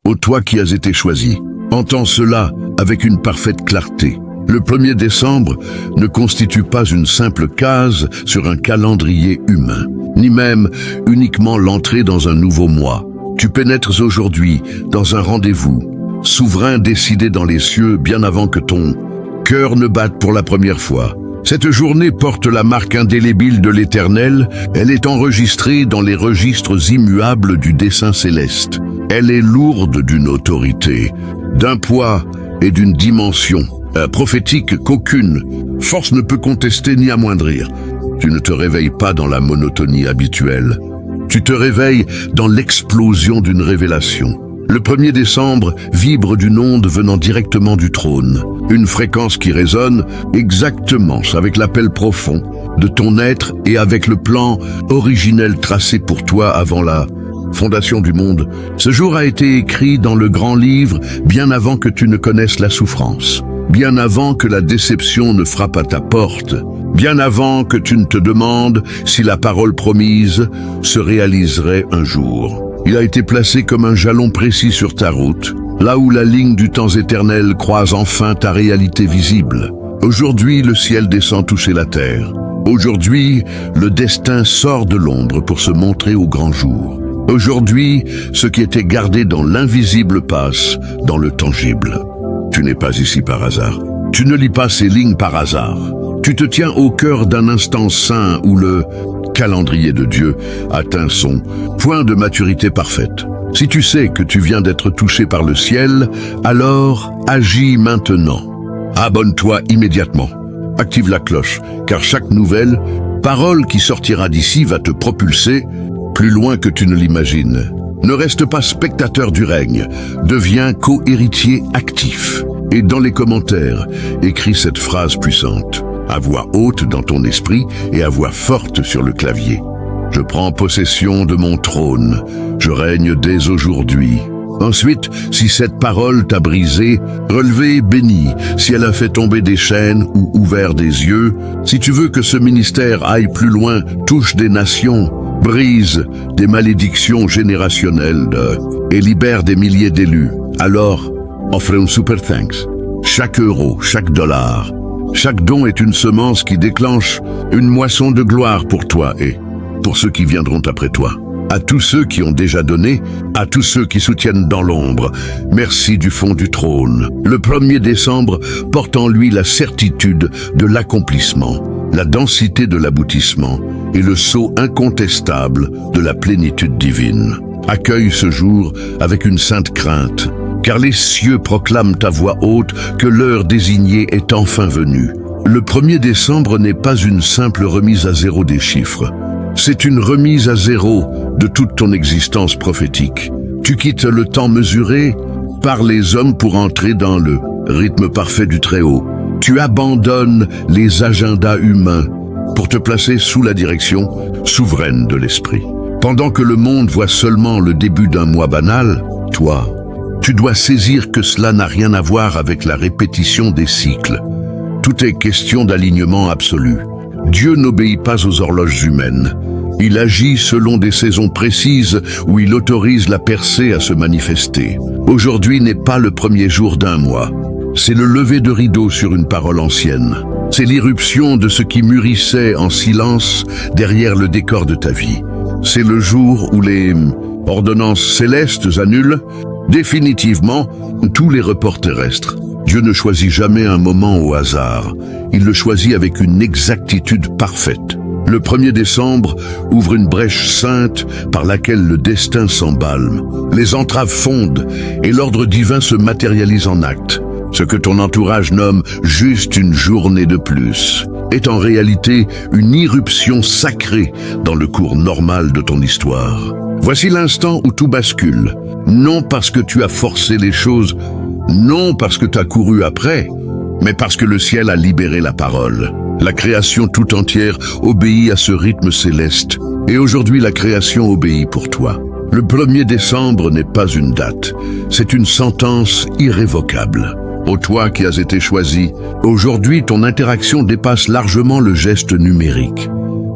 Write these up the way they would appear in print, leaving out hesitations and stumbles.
Ô toi qui as été choisi, entends cela avec une parfaite clarté. Le 1er décembre ne constitue pas une simple case sur un calendrier humain, ni même uniquement l'entrée dans un nouveau mois. Tu pénètres aujourd'hui dans un rendez-vous, souverain décidé dans les cieux bien avant que ton cœur ne batte pour la première fois. Cette journée porte la marque indélébile de l'Éternel, elle est enregistrée dans les registres immuables du dessein céleste. Elle est lourde d'une autorité, d'un poids et d'une dimension prophétique qu'aucune force ne peut contester ni amoindrir. Tu ne te réveilles pas dans la monotonie habituelle. Tu te réveilles dans l'explosion d'une révélation. Le 1er décembre vibre d'une onde venant directement du trône, une fréquence qui résonne exactement avec l'appel profond de ton être et avec le plan originel tracé pour toi avant la fondation du monde. Ce jour a été écrit dans le grand livre bien avant que tu ne connaisses la souffrance, bien avant que la déception ne frappe à ta porte, bien avant que tu ne te demandes si la parole promise se réaliserait un jour. Il a été placé comme un jalon précis sur ta route, là où la ligne du temps éternel croise enfin ta réalité visible. Aujourd'hui, le ciel descend toucher la terre. Aujourd'hui, le destin sort de l'ombre pour se montrer au grand jour. Aujourd'hui, ce qui était gardé dans l'invisible passe dans le tangible. Tu n'es pas ici par hasard. Tu ne lis pas ces lignes par hasard. Tu te tiens au cœur d'un instant saint où le calendrier de Dieu atteint son point de maturité parfaite. Si tu sais que tu viens d'être touché par le ciel, alors agis maintenant. Abonne-toi immédiatement. Active la cloche, car chaque nouvelle parole qui sortira d'ici va te propulser plus loin que tu ne l'imagines. Ne reste pas spectateur du règne, deviens co-héritier actif. Et dans les commentaires, écris cette phrase puissante, à voix haute dans ton esprit et à voix forte sur le clavier. Je prends possession de mon trône, je règne dès aujourd'hui. Ensuite, si cette parole t'a brisé, relevé et béni, si elle a fait tomber des chaînes ou ouvert des yeux, si tu veux que ce ministère aille plus loin, touche des nations, brise des malédictions générationnelles et libère des milliers d'élus, alors offre un super thanks. Chaque euro, chaque dollar, chaque don est une semence qui déclenche une moisson de gloire pour toi et pour ceux qui viendront après toi. À tous ceux qui ont déjà donné, à tous ceux qui soutiennent dans l'ombre, merci du fond du trône. Le 1er décembre porte en lui la certitude de l'accomplissement, la densité de l'aboutissement et le sceau incontestable de la plénitude divine. Accueille ce jour avec une sainte crainte, car les cieux proclament à voix haute que l'heure désignée est enfin venue. Le 1er décembre n'est pas une simple remise à zéro des chiffres. C'est une remise à zéro de toute ton existence prophétique. Tu quittes le temps mesuré par les hommes pour entrer dans le rythme parfait du Très-Haut. Tu abandonnes les agendas humains pour te placer sous la direction souveraine de l'Esprit. Pendant que le monde voit seulement le début d'un mois banal, toi, tu dois saisir que cela n'a rien à voir avec la répétition des cycles. Tout est question d'alignement absolu. Dieu n'obéit pas aux horloges humaines. Il agit selon des saisons précises où il autorise la percée à se manifester. Aujourd'hui n'est pas le 1er jour d'un mois. C'est le lever de rideau sur une parole ancienne. C'est l'irruption de ce qui mûrissait en silence derrière le décor de ta vie. C'est le jour où les ordonnances célestes annulent définitivement tous les reports terrestres. Dieu ne choisit jamais un moment au hasard. Il le choisit avec une exactitude parfaite. Le 1er décembre ouvre une brèche sainte par laquelle le destin s'embalme. Les entraves fondent et l'ordre divin se matérialise en actes. Ce que ton entourage nomme juste une journée de plus est en réalité une irruption sacrée dans le cours normal de ton histoire. Voici l'instant où tout bascule. Non parce que tu as forcé les choses, non parce que tu as couru après, mais parce que le ciel a libéré la parole. La création tout entière obéit à ce rythme céleste. Et aujourd'hui, la création obéit pour toi. Le 1er décembre n'est pas une date, c'est une sentence irrévocable. Ô toi qui as été choisi, aujourd'hui ton interaction dépasse largement le geste numérique.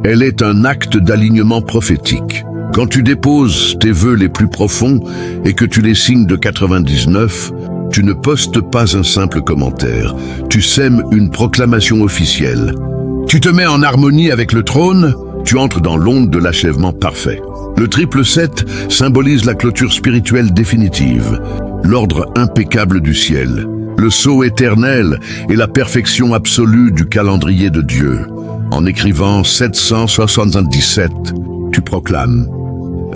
Elle est un acte d'alignement prophétique. Quand tu déposes tes vœux les plus profonds et que tu les signes de 99, tu ne postes pas un simple commentaire, tu sèmes une proclamation officielle. Tu te mets en harmonie avec le trône, tu entres dans l'onde de l'achèvement parfait. Le triple 7 symbolise la clôture spirituelle définitive, l'ordre impeccable du ciel, le sceau éternel et la perfection absolue du calendrier de Dieu. En écrivant 777, tu proclames.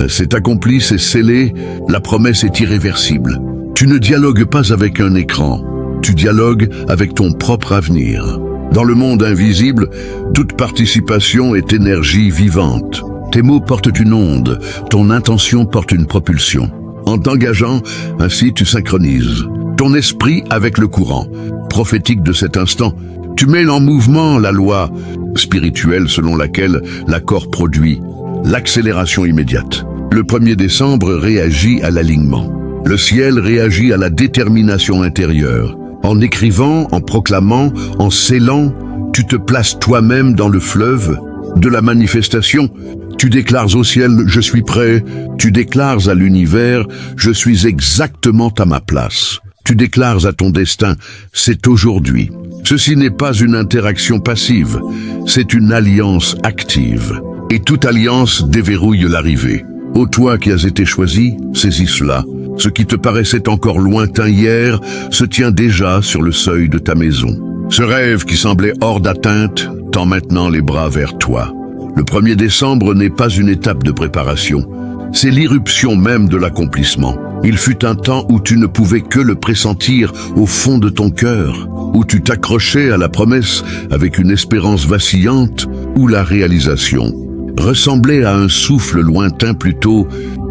C'est accompli, c'est scellé, la promesse est irréversible. Tu ne dialogues pas avec un écran, tu dialogues avec ton propre avenir. Dans le monde invisible, toute participation est énergie vivante. Tes mots portent une onde, ton intention porte une propulsion. En t'engageant, ainsi tu synchronises ton esprit avec le courant prophétique de cet instant. Tu mets en mouvement la loi spirituelle selon laquelle l'accord produit l'accélération immédiate. Le 1er décembre réagit à l'alignement. Le ciel réagit à la détermination intérieure. En écrivant, en proclamant, en scellant, tu te places toi-même dans le fleuve de la manifestation. Tu déclares au ciel « Je suis prêt ». Tu déclares à l'univers « Je suis exactement à ma place ». Tu déclares à ton destin « C'est aujourd'hui ». Ceci n'est pas une interaction passive, c'est une alliance active. Et toute alliance déverrouille l'arrivée. Ô toi qui as été choisi, saisis cela. Ce qui te paraissait encore lointain hier se tient déjà sur le seuil de ta maison. Ce rêve qui semblait hors d'atteinte tend maintenant les bras vers toi. Le 1er décembre n'est pas une étape de préparation, c'est l'irruption même de l'accomplissement. Il fut un temps où tu ne pouvais que le pressentir au fond de ton cœur, où tu t'accrochais à la promesse avec une espérance vacillante, où la réalisation ressemblait à un souffle lointain plutôt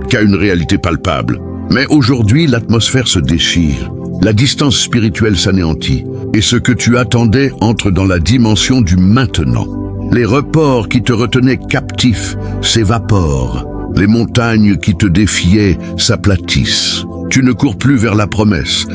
qu'à une réalité palpable. Mais aujourd'hui, l'atmosphère se déchire, la distance spirituelle s'anéantit, et ce que tu attendais entre dans la dimension du maintenant. Les reports qui te retenaient captif s'évaporent, les montagnes qui te défiaient s'aplatissent. Tu ne cours plus vers la promesse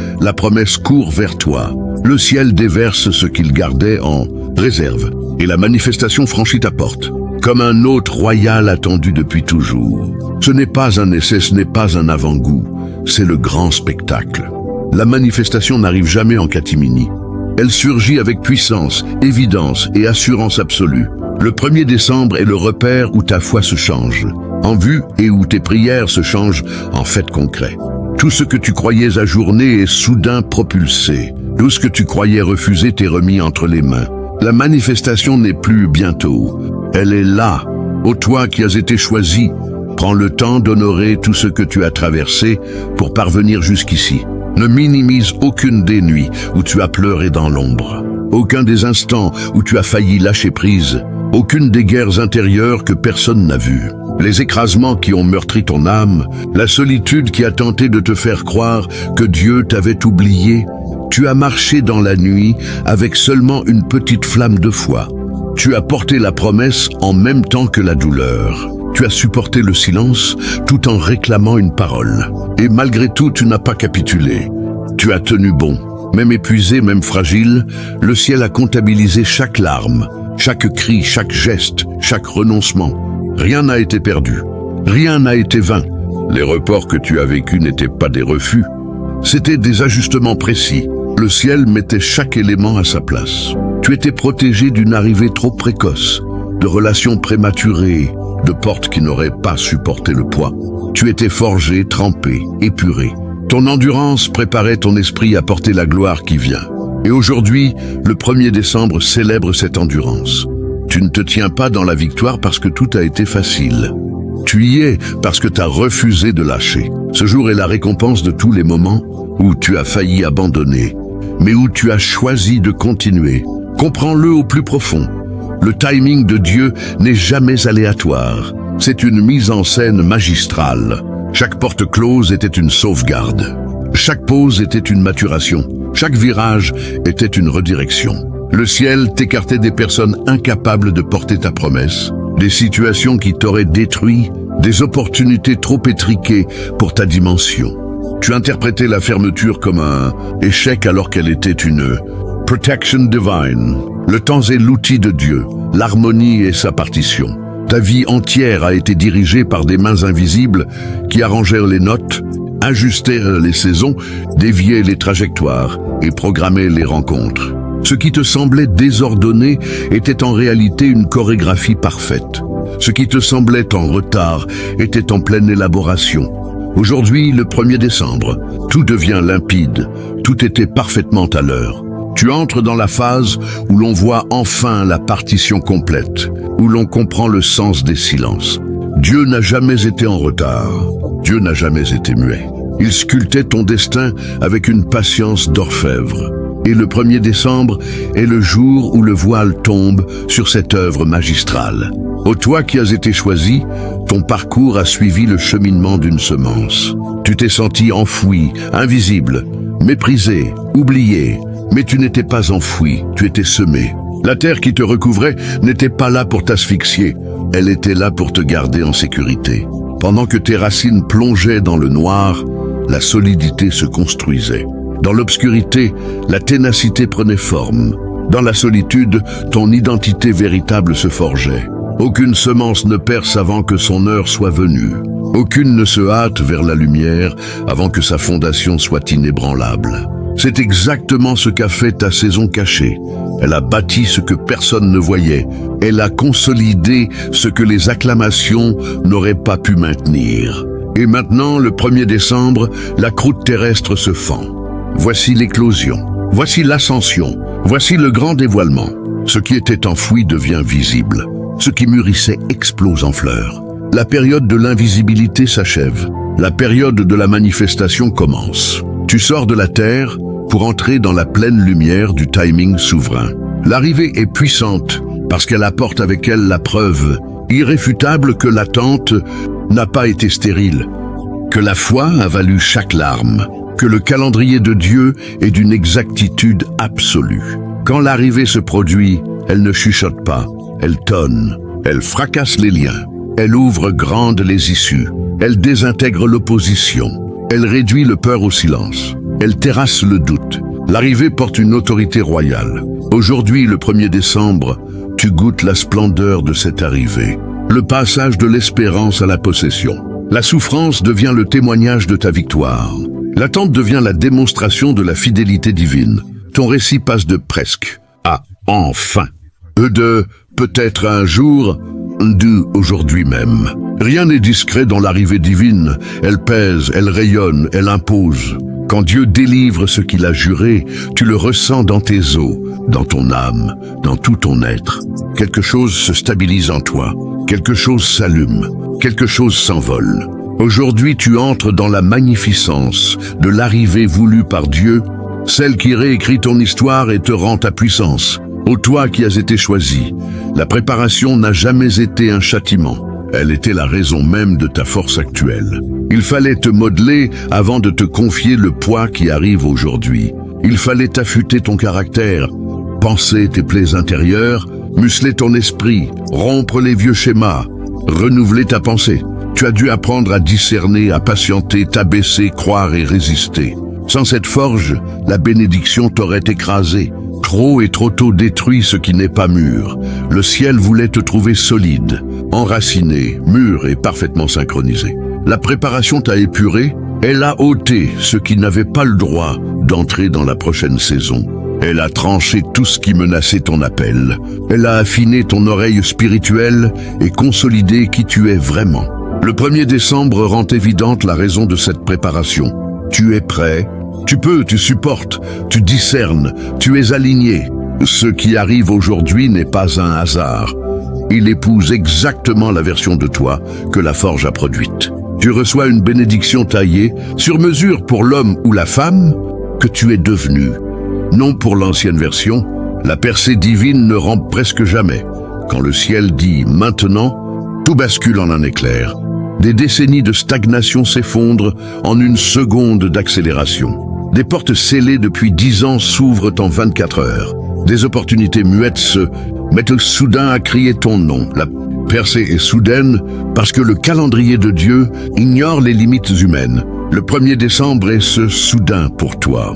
court vers toi. Le ciel déverse ce qu'il gardait en réserve, et la manifestation franchit ta porte, comme un hôte royal attendu depuis toujours. Ce n'est pas un essai, ce n'est pas un avant-goût, c'est le grand spectacle. La manifestation n'arrive jamais en catimini. Elle surgit avec puissance, évidence et assurance absolue. Le 1er décembre est le repère où ta foi se change en vue et où tes prières se changent en faits concrets. Tout ce que tu croyais ajourné est soudain propulsé. Tout ce que tu croyais refusé t'est remis entre les mains. La manifestation n'est plus bientôt. Elle est là. Ô toi qui as été choisi, prends le temps d'honorer tout ce que tu as traversé pour parvenir jusqu'ici. Ne minimise aucune des nuits où tu as pleuré dans l'ombre, aucun des instants où tu as failli lâcher prise, aucune des guerres intérieures que personne n'a vues, les écrasements qui ont meurtri ton âme, la solitude qui a tenté de te faire croire que Dieu t'avait oublié. Tu as marché dans la nuit avec seulement une petite flamme de foi. Tu as porté la promesse en même temps que la douleur. Tu as supporté le silence tout en réclamant une parole. Et malgré tout, tu n'as pas capitulé. Tu as tenu bon. Même épuisé, même fragile, le ciel a comptabilisé chaque larme, chaque cri, chaque geste, chaque renoncement. Rien n'a été perdu. Rien n'a été vain. Les reports que tu as vécus n'étaient pas des refus. C'étaient des ajustements précis. Le ciel mettait chaque élément à sa place. Tu étais protégé d'une arrivée trop précoce, de relations prématurées, de portes qui n'auraient pas supporté le poids. Tu étais forgé, trempé, épuré. Ton endurance préparait ton esprit à porter la gloire qui vient. Et aujourd'hui, le 1er décembre célèbre cette endurance. Tu ne te tiens pas dans la victoire parce que tout a été facile. Tu y es parce que tu as refusé de lâcher. Ce jour est la récompense de tous les moments où tu as failli abandonner, mais où tu as choisi de continuer. Comprends-le au plus profond. Le timing de Dieu n'est jamais aléatoire. C'est une mise en scène magistrale. Chaque porte close était une sauvegarde. Chaque pause était une maturation. Chaque virage était une redirection. Le ciel t'écartait des personnes incapables de porter ta promesse, des situations qui t'auraient détruit, des opportunités trop étriquées pour ta dimension. Tu interprétais la fermeture comme un échec alors qu'elle était une protection divine. Le temps est l'outil de Dieu, l'harmonie est sa partition. Ta vie entière a été dirigée par des mains invisibles qui arrangèrent les notes, ajustèrent les saisons, déviaient les trajectoires et programmaient les rencontres. Ce qui te semblait désordonné était en réalité une chorégraphie parfaite. Ce qui te semblait en retard était en pleine élaboration. Aujourd'hui, le 1er décembre, tout devient limpide, tout était parfaitement à l'heure. Tu entres dans la phase où l'on voit enfin la partition complète, où l'on comprend le sens des silences. Dieu n'a jamais été en retard, Dieu n'a jamais été muet. Il sculptait ton destin avec une patience d'orfèvre. Et le 1er décembre est le jour où le voile tombe sur cette œuvre magistrale. Ô toi qui as été choisi, ton parcours a suivi le cheminement d'une semence. Tu t'es senti enfoui, invisible, méprisé, oublié, mais tu n'étais pas enfoui, tu étais semé. La terre qui te recouvrait n'était pas là pour t'asphyxier, elle était là pour te garder en sécurité. Pendant que tes racines plongeaient dans le noir, la solidité se construisait. Dans l'obscurité, la ténacité prenait forme. Dans la solitude, ton identité véritable se forgeait. Aucune semence ne perce avant que son heure soit venue. Aucune ne se hâte vers la lumière avant que sa fondation soit inébranlable. C'est exactement ce qu'a fait ta saison cachée. Elle a bâti ce que personne ne voyait. Elle a consolidé ce que les acclamations n'auraient pas pu maintenir. Et maintenant, le 1er décembre, la croûte terrestre se fend. Voici l'éclosion, voici l'ascension, voici le grand dévoilement. Ce qui était enfoui devient visible. Ce qui mûrissait explose en fleurs. La période de l'invisibilité s'achève. La période de la manifestation commence. Tu sors de la terre pour entrer dans la pleine lumière du timing souverain. L'arrivée est puissante parce qu'elle apporte avec elle la preuve irréfutable que l'attente n'a pas été stérile, que la foi a valu chaque larme, que le calendrier de Dieu est d'une exactitude absolue. Quand l'arrivée se produit, elle ne chuchote pas, elle tonne, elle fracasse les liens, elle ouvre grandes les issues, elle désintègre l'opposition, elle réduit le peur au silence, elle terrasse le doute. L'arrivée porte une autorité royale. Aujourd'hui, le 1er décembre, tu goûtes la splendeur de cette arrivée, le passage de l'espérance à la possession. La souffrance devient le témoignage de ta victoire. L'attente devient la démonstration de la fidélité divine. Ton récit passe de presque à enfin. De peut-être un jour, de aujourd'hui même. Rien n'est discret dans l'arrivée divine. Elle pèse, elle rayonne, elle impose. Quand Dieu délivre ce qu'il a juré, tu le ressens dans tes os, dans ton âme, dans tout ton être. Quelque chose se stabilise en toi, quelque chose s'allume, quelque chose s'envole. Aujourd'hui, tu entres dans la magnificence de l'arrivée voulue par Dieu, celle qui réécrit ton histoire et te rend ta puissance. Ô toi qui as été choisi, la préparation n'a jamais été un châtiment. Elle était la raison même de ta force actuelle. Il fallait te modeler avant de te confier le poids qui arrive aujourd'hui. Il fallait affûter ton caractère, penser tes plaies intérieures, muscler ton esprit, rompre les vieux schémas, renouveler ta pensée. Tu as dû apprendre à discerner, à patienter, t'abaisser, croire et résister. Sans cette forge, la bénédiction t'aurait écrasé. Trop et trop tôt détruit ce qui n'est pas mûr. Le ciel voulait te trouver solide, enraciné, mûr et parfaitement synchronisé. La préparation t'a épuré, elle a ôté ce qui n'avait pas le droit d'entrer dans la prochaine saison. Elle a tranché tout ce qui menaçait ton appel. Elle a affiné ton oreille spirituelle et consolidé qui tu es vraiment. Le 1er décembre rend évidente la raison de cette préparation. Tu es prêt, tu peux, tu supportes, tu discernes, tu es aligné. Ce qui arrive aujourd'hui n'est pas un hasard. Il épouse exactement la version de toi que la forge a produite. Tu reçois une bénédiction taillée, sur mesure pour l'homme ou la femme que tu es devenu. Non pour l'ancienne version, la percée divine ne rampe presque jamais. Quand le ciel dit « maintenant », tout bascule en un éclair. Des décennies de stagnation s'effondrent en une seconde d'accélération. Des portes scellées depuis 10 ans s'ouvrent en 24 heures. Des opportunités muettes se mettent soudain à crier ton nom. La percée est soudaine parce que le calendrier de Dieu ignore les limites humaines. Le 1er décembre est ce soudain pour toi.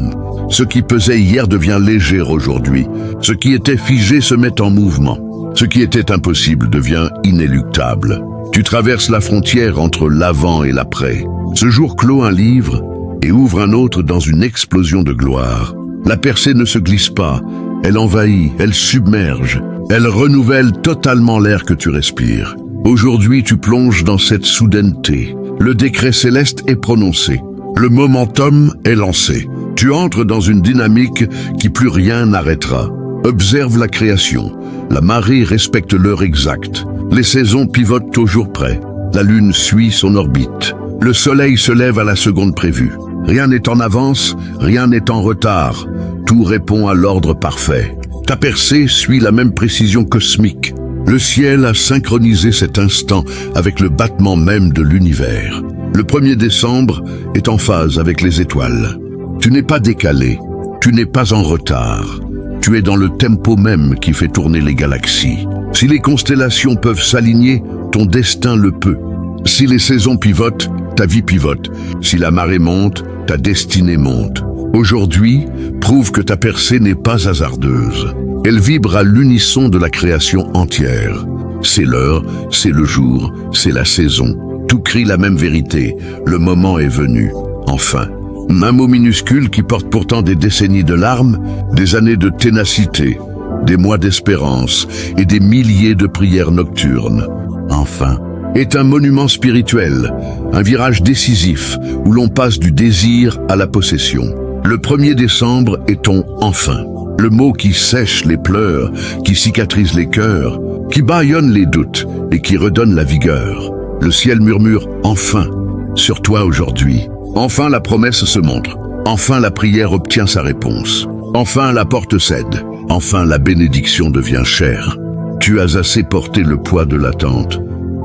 Ce qui pesait hier devient léger aujourd'hui. Ce qui était figé se met en mouvement. Ce qui était impossible devient inéluctable. Tu traverses la frontière entre l'avant et l'après. Ce jour clôt un livre et ouvre un autre dans une explosion de gloire. La percée ne se glisse pas, elle envahit, elle submerge, elle renouvelle totalement l'air que tu respires. Aujourd'hui, tu plonges dans cette soudaineté. Le décret céleste est prononcé. Le momentum est lancé. Tu entres dans une dynamique qui plus rien n'arrêtera. Observe la création. La marée respecte l'heure exacte. Les saisons pivotent toujours près. La lune suit son orbite. Le soleil se lève à la seconde prévue. Rien n'est en avance, rien n'est en retard. Tout répond à l'ordre parfait. Ta percée suit la même précision cosmique. Le ciel a synchronisé cet instant avec le battement même de l'univers. Le 1er décembre est en phase avec les étoiles. Tu n'es pas décalé, tu n'es pas en retard. Tu es dans le tempo même qui fait tourner les galaxies. Si les constellations peuvent s'aligner, ton destin le peut. Si les saisons pivotent, ta vie pivote. Si la marée monte, ta destinée monte. Aujourd'hui, prouve que ta percée n'est pas hasardeuse. Elle vibre à l'unisson de la création entière. C'est l'heure, c'est le jour, c'est la saison. Tout crie la même vérité. Le moment est venu. Enfin. Un mot minuscule qui porte pourtant des décennies de larmes, des années de ténacité, des mois d'espérance et des milliers de prières nocturnes. Enfin. Est un monument spirituel, un virage décisif où l'on passe du désir à la possession. Le 1er décembre est ton « enfin ». Le mot qui sèche les pleurs, qui cicatrise les cœurs, qui bâillonne les doutes et qui redonne la vigueur. Le ciel murmure « enfin » sur toi aujourd'hui. Enfin la promesse se montre. Enfin la prière obtient sa réponse. Enfin la porte cède. Enfin la bénédiction devient chère. Tu as assez porté le poids de l'attente.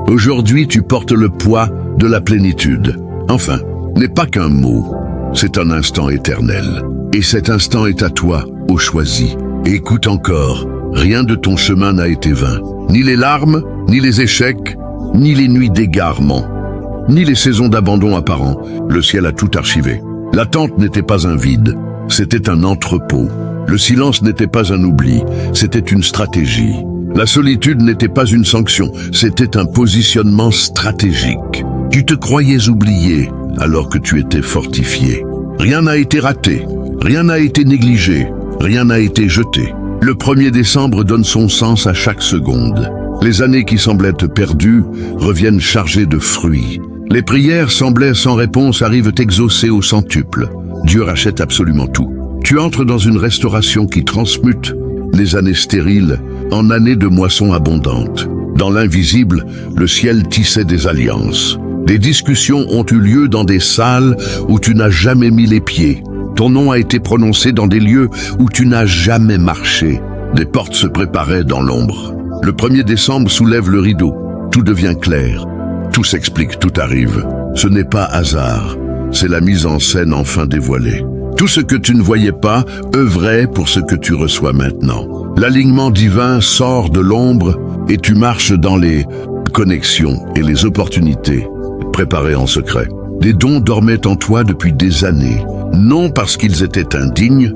Aujourd'hui, tu portes le poids de la plénitude. Enfin, n'est pas qu'un mot, c'est un instant éternel. Et cet instant est à toi, ô choisi. Et écoute encore, rien de ton chemin n'a été vain. Ni les larmes, ni les échecs, ni les nuits d'égarement, ni les saisons d'abandon apparent. Le ciel a tout archivé. L'attente n'était pas un vide, c'était un entrepôt. Le silence n'était pas un oubli, c'était une stratégie. La solitude n'était pas une sanction, c'était un positionnement stratégique. Tu te croyais oublié alors que tu étais fortifié. Rien n'a été raté, rien n'a été négligé, rien n'a été jeté. Le 1er décembre donne son sens à chaque seconde. Les années qui semblaient perdues reviennent chargées de fruits. Les prières semblaient sans réponse arrivent exaucées au centuple. Dieu rachète absolument tout. Tu entres dans une restauration qui transmute les années stériles en années de moissons abondantes. Dans l'invisible, le ciel tissait des alliances. Des discussions ont eu lieu dans des salles où tu n'as jamais mis les pieds. Ton nom a été prononcé dans des lieux où tu n'as jamais marché. Des portes se préparaient dans l'ombre. Le 1er décembre soulève le rideau. Tout devient clair. Tout s'explique, tout arrive. Ce n'est pas hasard. C'est la mise en scène enfin dévoilée. Tout ce que tu ne voyais pas œuvrait pour ce que tu reçois maintenant. L'alignement divin sort de l'ombre et tu marches dans les connexions et les opportunités préparées en secret. Des dons dormaient en toi depuis des années, non parce qu'ils étaient indignes,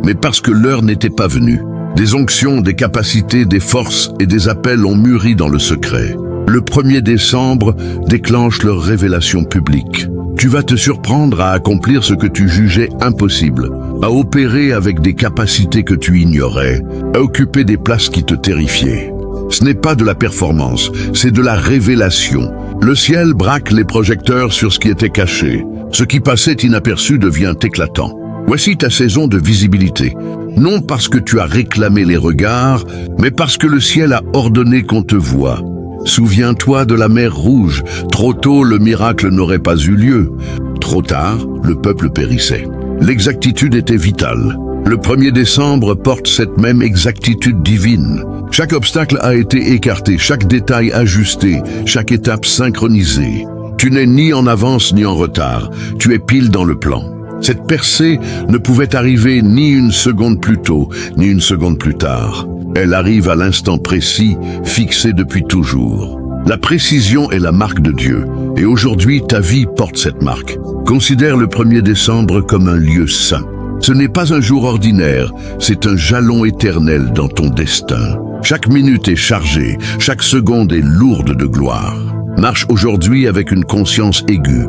mais parce que l'heure n'était pas venue. Des onctions, des capacités, des forces et des appels ont mûri dans le secret. Le 1er décembre déclenche leur révélation publique. Tu vas te surprendre à accomplir ce que tu jugeais impossible, à opérer avec des capacités que tu ignorais, à occuper des places qui te terrifiaient. Ce n'est pas de la performance, c'est de la révélation. Le ciel braque les projecteurs sur ce qui était caché. Ce qui passait inaperçu devient éclatant. Voici ta saison de visibilité. Non parce que tu as réclamé les regards, mais parce que le ciel a ordonné qu'on te voie. Souviens-toi de la mer Rouge. Trop tôt, le miracle n'aurait pas eu lieu. Trop tard, le peuple périssait. L'exactitude était vitale. Le 1er décembre porte cette même exactitude divine. Chaque obstacle a été écarté, chaque détail ajusté, chaque étape synchronisée. Tu n'es ni en avance ni en retard. Tu es pile dans le plan. Cette percée ne pouvait arriver ni une seconde plus tôt, ni une seconde plus tard. Elle arrive à l'instant précis, fixé depuis toujours. La précision est la marque de Dieu, et aujourd'hui ta vie porte cette marque. Considère le 1er décembre comme un lieu saint. Ce n'est pas un jour ordinaire, c'est un jalon éternel dans ton destin. Chaque minute est chargée, chaque seconde est lourde de gloire. Marche aujourd'hui avec une conscience aiguë.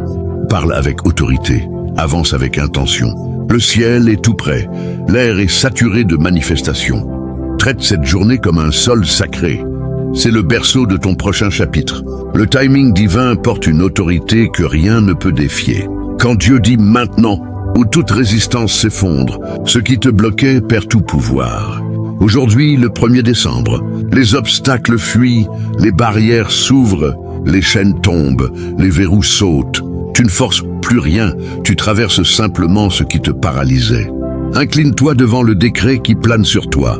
Parle avec autorité. Avance avec intention. Le ciel est tout près. L'air est saturé de manifestations. Traite cette journée comme un sol sacré. C'est le berceau de ton prochain chapitre. Le timing divin porte une autorité que rien ne peut défier. Quand Dieu dit maintenant, où toute résistance s'effondre, ce qui te bloquait perd tout pouvoir. Aujourd'hui, le 1er décembre, les obstacles fuient, les barrières s'ouvrent, les chaînes tombent, les verrous sautent. Tu ne forces plus rien, tu traverses simplement ce qui te paralysait. Incline-toi devant le décret qui plane sur toi.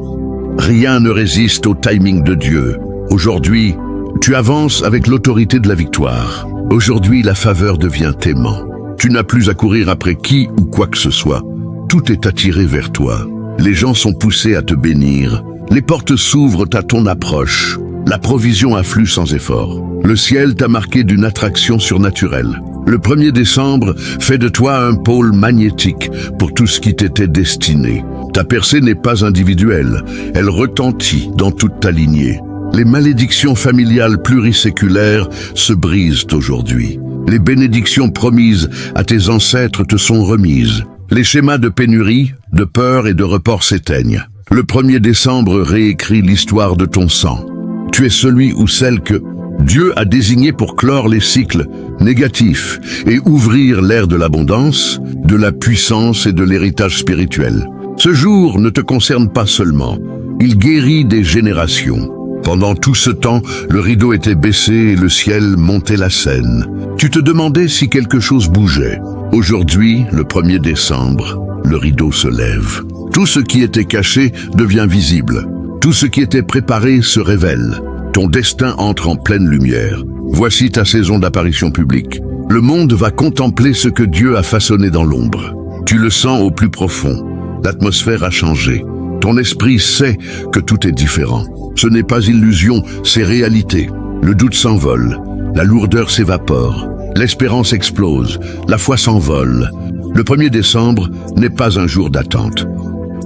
Rien ne résiste au timing de Dieu. Aujourd'hui, tu avances avec l'autorité de la victoire. Aujourd'hui, la faveur devient aimant. Tu n'as plus à courir après qui ou quoi que ce soit. Tout est attiré vers toi. Les gens sont poussés à te bénir. Les portes s'ouvrent à ton approche. La provision afflue sans effort. Le ciel t'a marqué d'une attraction surnaturelle. Le 1er décembre fait de toi un pôle magnétique pour tout ce qui t'était destiné. Ta percée n'est pas individuelle, elle retentit dans toute ta lignée. Les malédictions familiales pluriséculaires se brisent aujourd'hui. Les bénédictions promises à tes ancêtres te sont remises. Les schémas de pénurie, de peur et de report s'éteignent. Le 1er décembre réécrit l'histoire de ton sang. Tu es celui ou celle que Dieu a désigné pour clore les cycles négatifs et ouvrir l'ère de l'abondance, de la puissance et de l'héritage spirituel. Ce jour ne te concerne pas seulement, il guérit des générations. Pendant tout ce temps, le rideau était baissé et le ciel montait la scène. Tu te demandais si quelque chose bougeait. Aujourd'hui, le 1er décembre, le rideau se lève. Tout ce qui était caché devient visible. Tout ce qui était préparé se révèle. Ton destin entre en pleine lumière. Voici ta saison d'apparition publique. Le monde va contempler ce que Dieu a façonné dans l'ombre. Tu le sens au plus profond. L'atmosphère a changé. Ton esprit sait que tout est différent. Ce n'est pas illusion, c'est réalité. Le doute s'envole, la lourdeur s'évapore, l'espérance explose, la foi s'envole. Le 1er décembre n'est pas un jour d'attente.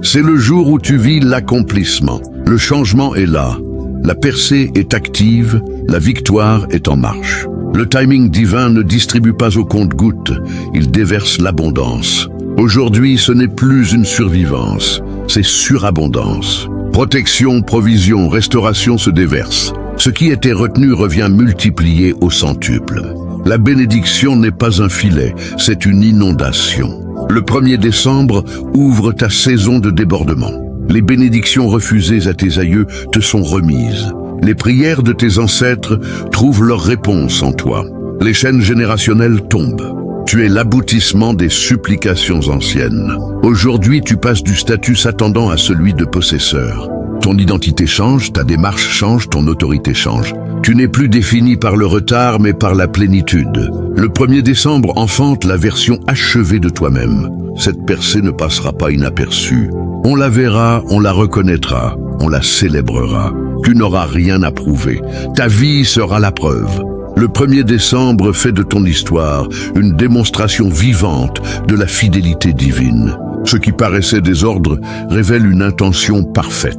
C'est le jour où tu vis l'accomplissement. Le changement est là. La percée est active, la victoire est en marche. Le timing divin ne distribue pas au compte-gouttes, il déverse l'abondance. Aujourd'hui, ce n'est plus une survivance, c'est surabondance. Protection, provision, restauration se déversent. Ce qui était retenu revient multiplié au centuple. La bénédiction n'est pas un filet, c'est une inondation. Le 1er décembre ouvre ta saison de débordement. Les bénédictions refusées à tes aïeux te sont remises. Les prières de tes ancêtres trouvent leur réponse en toi. Les chaînes générationnelles tombent. Tu es l'aboutissement des supplications anciennes. Aujourd'hui, tu passes du statut s'attendant à celui de possesseur. Ton identité change, ta démarche change, ton autorité change. Tu n'es plus défini par le retard, mais par la plénitude. Le 1er décembre enfante la version achevée de toi-même. Cette percée ne passera pas inaperçue. On la verra, on la reconnaîtra, on la célébrera. Tu n'auras rien à prouver. Ta vie sera la preuve. Le 1er décembre fait de ton histoire une démonstration vivante de la fidélité divine. Ce qui paraissait désordre révèle une intention parfaite.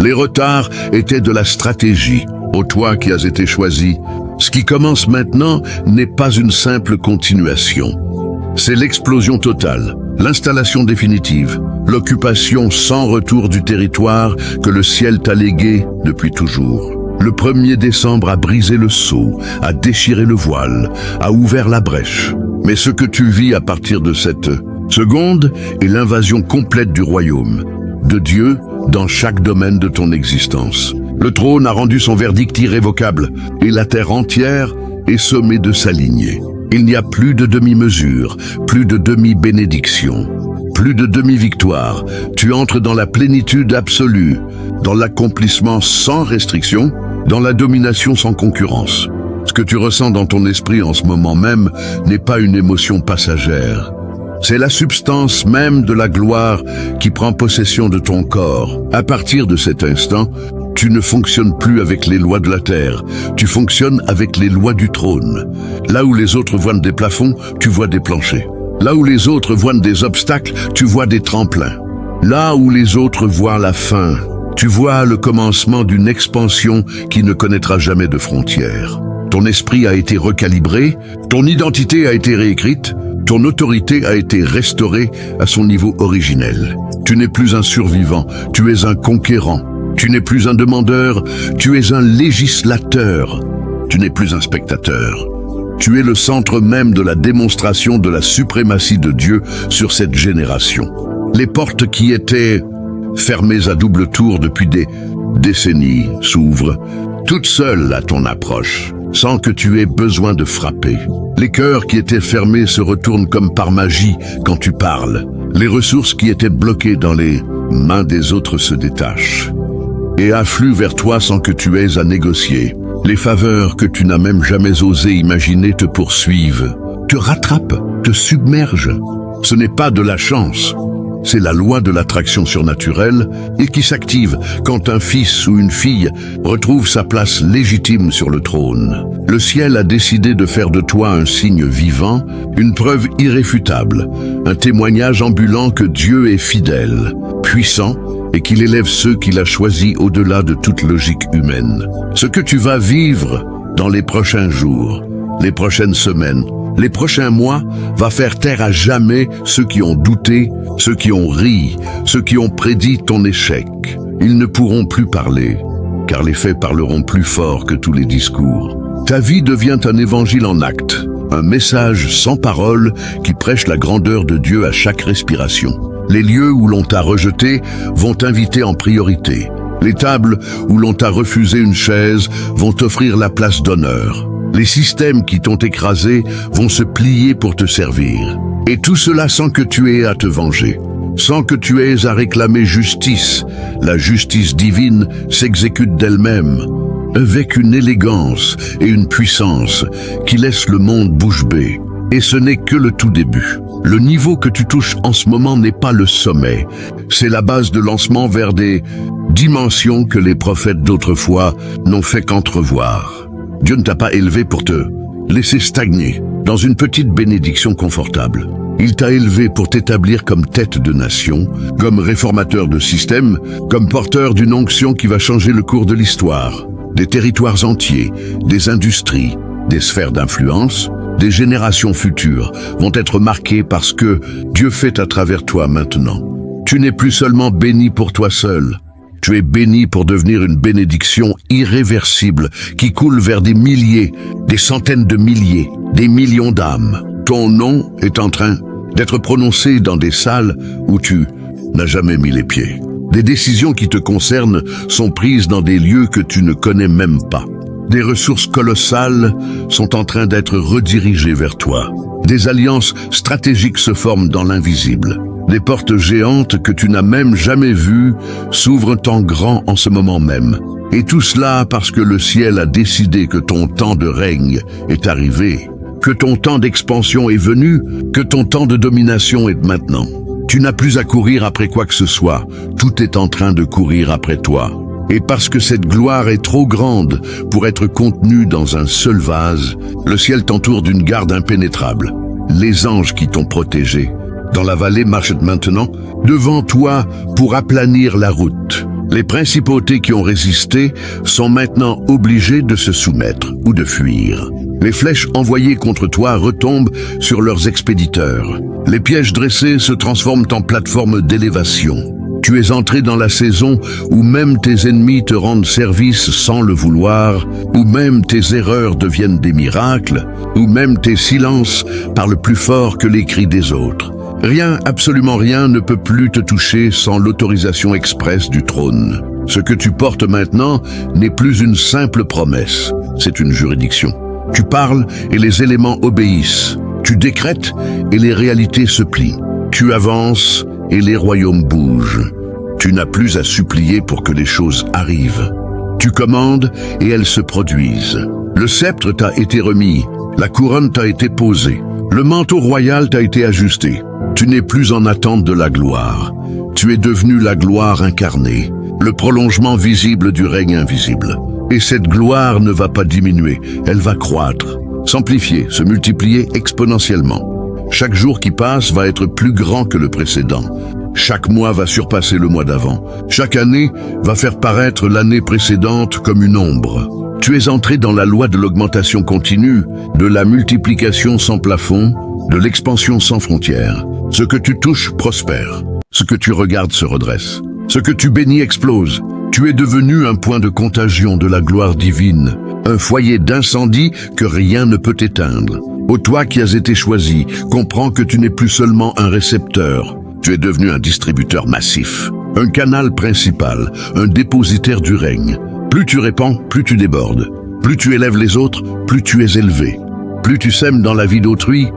Les retards étaient de la stratégie. Ô toi qui as été choisi, ce qui commence maintenant n'est pas une simple continuation. C'est l'explosion totale, l'installation définitive, l'occupation sans retour du territoire que le ciel t'a légué depuis toujours. Le 1er décembre a brisé le sceau, a déchiré le voile, a ouvert la brèche. Mais ce que tu vis à partir de cette seconde est l'invasion complète du royaume, de Dieu dans chaque domaine de ton existence. Le trône a rendu son verdict irrévocable et la terre entière est sommée de s'aligner. Il n'y a plus de demi-mesure, plus de demi-bénédiction, plus de demi-victoire. Tu entres dans la plénitude absolue, dans l'accomplissement sans restriction, dans la domination sans concurrence. Ce que tu ressens dans ton esprit en ce moment même n'est pas une émotion passagère. C'est la substance même de la gloire qui prend possession de ton corps. À partir de cet instant, tu ne fonctionnes plus avec les lois de la terre, tu fonctionnes avec les lois du trône. Là où les autres voient des plafonds, tu vois des planchers. Là où les autres voient des obstacles, tu vois des tremplins. Là où les autres voient la fin, Tu vois le commencement d'une expansion qui ne connaîtra jamais de frontières. Ton esprit a été recalibré, ton identité a été réécrite, ton autorité a été restaurée à son niveau originel. Tu n'es plus un survivant, tu es un conquérant. Tu n'es plus un demandeur, tu es un législateur. Tu n'es plus un spectateur. Tu es le centre même de la démonstration de la suprématie de Dieu sur cette génération. Les portes qui étaient fermées à double tour depuis des décennies s'ouvrent, toutes seules à ton approche, sans que tu aies besoin de frapper. Les cœurs qui étaient fermés se retournent comme par magie quand tu parles. Les ressources qui étaient bloquées dans les mains des autres se détachent et affluent vers toi sans que tu aies à négocier. Les faveurs que tu n'as même jamais osé imaginer te poursuivent, te rattrapent, te submergent. Ce n'est pas de la chance, c'est la loi de l'attraction surnaturelle et qui s'active quand un fils ou une fille retrouve sa place légitime sur le trône. Le ciel a décidé de faire de toi un signe vivant, une preuve irréfutable, un témoignage ambulant que Dieu est fidèle, puissant et qu'il élève ceux qu'il a choisis au-delà de toute logique humaine. Ce que tu vas vivre dans les prochains jours, les prochaines semaines, les prochains mois va faire taire à jamais ceux qui ont douté, ceux qui ont ri, ceux qui ont prédit ton échec. Ils ne pourront plus parler, car les faits parleront plus fort que tous les discours. Ta vie devient un évangile en actes, un message sans parole qui prêche la grandeur de Dieu à chaque respiration. Les lieux où l'on t'a rejeté vont t'inviter en priorité. Les tables où l'on t'a refusé une chaise vont t'offrir la place d'honneur. Les systèmes qui t'ont écrasé vont se plier pour te servir. Et tout cela sans que tu aies à te venger, sans que tu aies à réclamer justice. La justice divine s'exécute d'elle-même, avec une élégance et une puissance qui laissent le monde bouche bée. Et ce n'est que le tout début. Le niveau que tu touches en ce moment n'est pas le sommet. C'est la base de lancement vers des dimensions que les prophètes d'autrefois n'ont fait qu'entrevoir. Dieu ne t'a pas élevé pour te laisser stagner dans une petite bénédiction confortable. Il t'a élevé pour t'établir comme tête de nation, comme réformateur de système, comme porteur d'une onction qui va changer le cours de l'histoire. Des territoires entiers, des industries, des sphères d'influence, des générations futures vont être marquées par ce que Dieu fait à travers toi maintenant. Tu n'es plus seulement béni pour toi seul. Tu es béni pour devenir une bénédiction irréversible qui coule vers des milliers, des centaines de milliers, des millions d'âmes. Ton nom est en train d'être prononcé dans des salles où tu n'as jamais mis les pieds. Des décisions qui te concernent sont prises dans des lieux que tu ne connais même pas. Des ressources colossales sont en train d'être redirigées vers toi. Des alliances stratégiques se forment dans l'invisible. Des portes géantes que tu n'as même jamais vues s'ouvrent en grand en ce moment même. Et tout cela parce que le ciel a décidé que ton temps de règne est arrivé, que ton temps d'expansion est venu, que ton temps de domination est maintenant. Tu n'as plus à courir après quoi que ce soit, tout est en train de courir après toi. Et parce que cette gloire est trop grande pour être contenue dans un seul vase, le ciel t'entoure d'une garde impénétrable. Les anges qui t'ont protégé dans la vallée marchent maintenant devant toi pour aplanir la route. Les principautés qui ont résisté sont maintenant obligées de se soumettre ou de fuir. Les flèches envoyées contre toi retombent sur leurs expéditeurs. Les pièges dressés se transforment en plateformes d'élévation. Tu es entré dans la saison où même tes ennemis te rendent service sans le vouloir, où même tes erreurs deviennent des miracles, où même tes silences parlent plus fort que les cris des autres. Rien, absolument rien, ne peut plus te toucher sans l'autorisation expresse du trône. Ce que tu portes maintenant n'est plus une simple promesse, c'est une juridiction. Tu parles et les éléments obéissent. Tu décrètes et les réalités se plient. Tu avances et les royaumes bougent. Tu n'as plus à supplier pour que les choses arrivent. Tu commandes et elles se produisent. Le sceptre t'a été remis, la couronne t'a été posée, le manteau royal t'a été ajusté. Tu n'es plus en attente de la gloire. Tu es devenu la gloire incarnée, le prolongement visible du règne invisible. Et cette gloire ne va pas diminuer, elle va croître, s'amplifier, se multiplier exponentiellement. Chaque jour qui passe va être plus grand que le précédent. Chaque mois va surpasser le mois d'avant. Chaque année va faire paraître l'année précédente comme une ombre. Tu es entré dans la loi de l'augmentation continue, de la multiplication sans plafond, de l'expansion sans frontières. Ce que tu touches prospère. Ce que tu regardes se redresse. Ce que tu bénis explose. Tu es devenu un point de contagion de la gloire divine, un foyer d'incendie que rien ne peut éteindre. Ô toi qui as été choisi, comprends que tu n'es plus seulement un récepteur. Tu es devenu un distributeur massif, un canal principal, un dépositaire du règne. Plus tu répands, plus tu débordes. Plus tu élèves les autres, plus tu es élevé. Plus tu sèmes dans la vie d'autrui,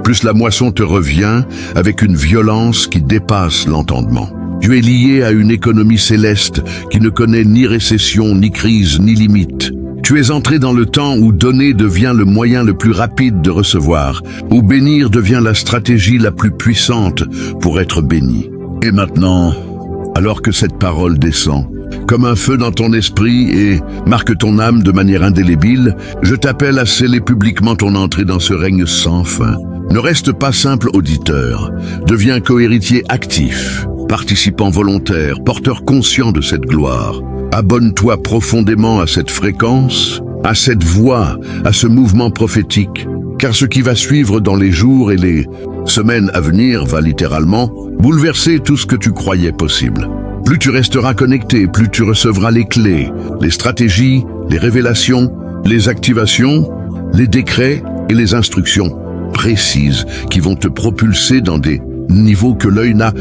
plus la moisson te revient avec une violence qui dépasse l'entendement. Tu es lié à une économie céleste qui ne connaît ni récession, ni crise, ni limite. Tu es entré dans le temps où donner devient le moyen le plus rapide de recevoir, où bénir devient la stratégie la plus puissante pour être béni. Et maintenant, alors que cette parole descend, comme un feu dans ton esprit et marque ton âme de manière indélébile, je t'appelle à sceller publiquement ton entrée dans ce règne sans fin. Ne reste pas simple auditeur, deviens cohéritier actif, participant volontaire, porteur conscient de cette gloire. Abonne-toi profondément à cette fréquence, à cette voix, à ce mouvement prophétique, car ce qui va suivre dans les jours et les semaines à venir va littéralement bouleverser tout ce que tu croyais possible. Plus tu resteras connecté, plus tu recevras les clés, les stratégies, les révélations, les activations, les décrets et les instructions précises qui vont te propulser dans des niveaux que l'œil n'a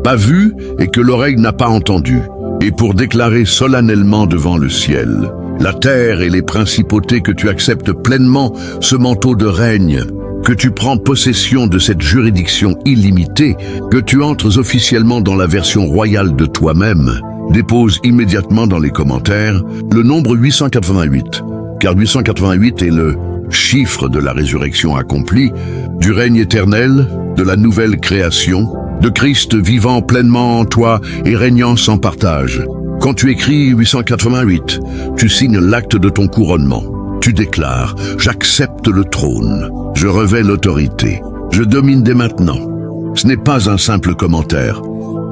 pas vus et que l'oreille n'a pas entendus. Et pour déclarer solennellement devant le ciel, la terre et les principautés que tu acceptes pleinement ce manteau de règne, que tu prends possession de cette juridiction illimitée, que tu entres officiellement dans la version royale de toi-même, dépose immédiatement dans les commentaires le nombre 888, car 888 est le chiffre de la résurrection accomplie, du règne éternel, de la nouvelle création, de Christ vivant pleinement en toi et régnant sans partage. Quand tu écris 888, tu signes l'acte de ton couronnement. Tu déclares « J'accepte le trône, je revêts l'autorité, je domine dès maintenant ». Ce n'est pas un simple commentaire,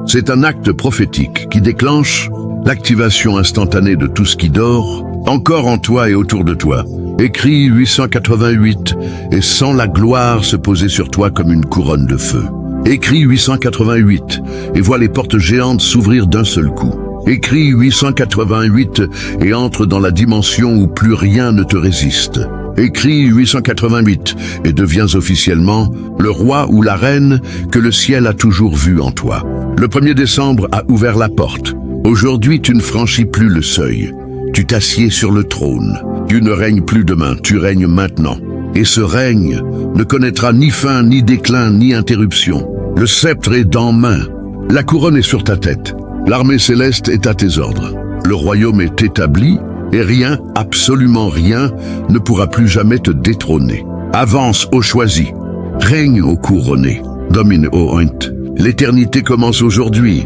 c'est un acte prophétique qui déclenche l'activation instantanée de tout ce qui dort, encore en toi et autour de toi. Écris 888 et sens la gloire se poser sur toi comme une couronne de feu. Écris 888 et vois les portes géantes s'ouvrir d'un seul coup. Écris 888 et entre dans la dimension où plus rien ne te résiste. Écris 888 et deviens officiellement le roi ou la reine que le ciel a toujours vu en toi. Le 1er décembre a ouvert la porte. Aujourd'hui, tu ne franchis plus le seuil. Tu t'assieds sur le trône. Tu ne règnes plus demain, tu règnes maintenant. Et ce règne ne connaîtra ni fin, ni déclin, ni interruption. Le sceptre est dans main. La couronne est sur ta tête. L'armée céleste est à tes ordres. Le royaume est établi et rien, absolument rien, ne pourra plus jamais te détrôner. Avance ô choisi. Règne ô couronné. Domine ô oint. L'éternité commence aujourd'hui.